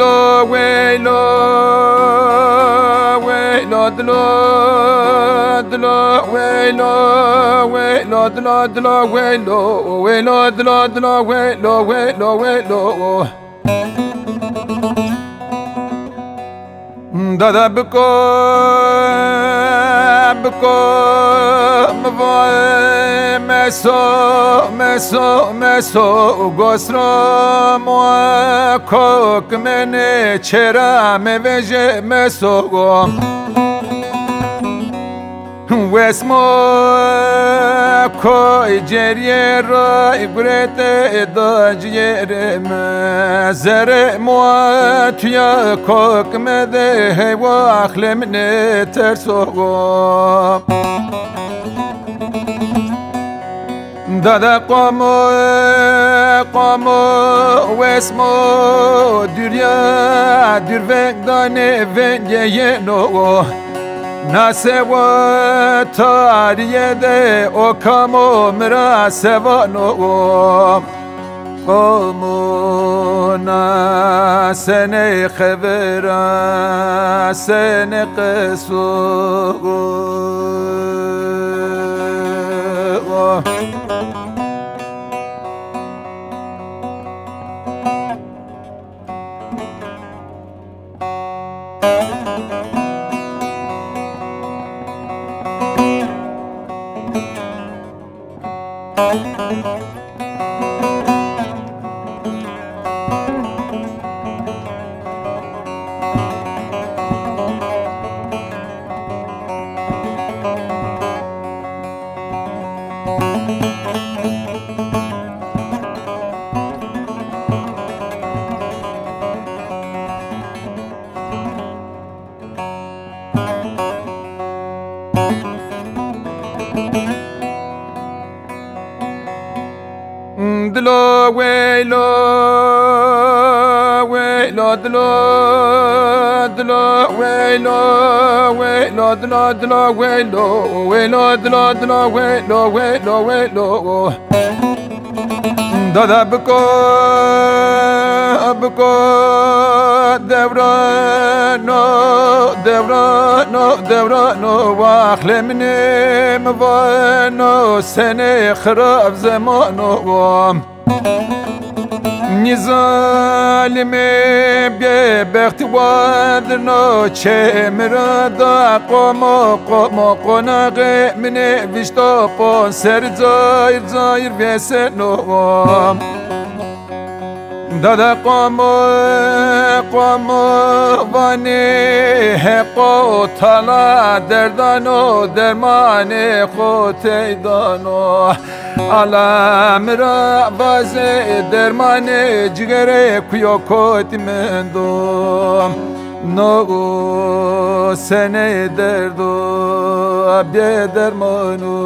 دلو ویلو ویلو دلو دلو ویلو ویلو دلو دلو ویلو ویلو دلو دلو ویلو ویلو ویلو دادا بکو بکو موای مسو گسرا مو کوک منه چرا موجه مسو واسمو کوی جریه رای برت اداجیه مزر مو توی کوک مده و اخلم نترسو دادا قامو واسمو دریا در وقدانه ونگه نو ناسه و تاریه ده او کامو مرا سوانو قامو ناسه نه خبره سنه قصو دلو ویلو ویلو دلو دلو ویلو ویلو دلو دلو ویلو ویلو دلو دلو ویلو ویلو ویلو دادا بکو بکو دورانو دورانو دورانو واخل مني مبانو سنه خراب زمانو نظالمي ببخت وادنو چه مرادا قومو قومو قناغ مني وشتو پون سر زایر زایر ویسنو دادا قومو وانی حقو تلا دردانو درمان خود ایدانو علم را باز درمان جگر کیو کت مندم نو سنه دردو بی درمانو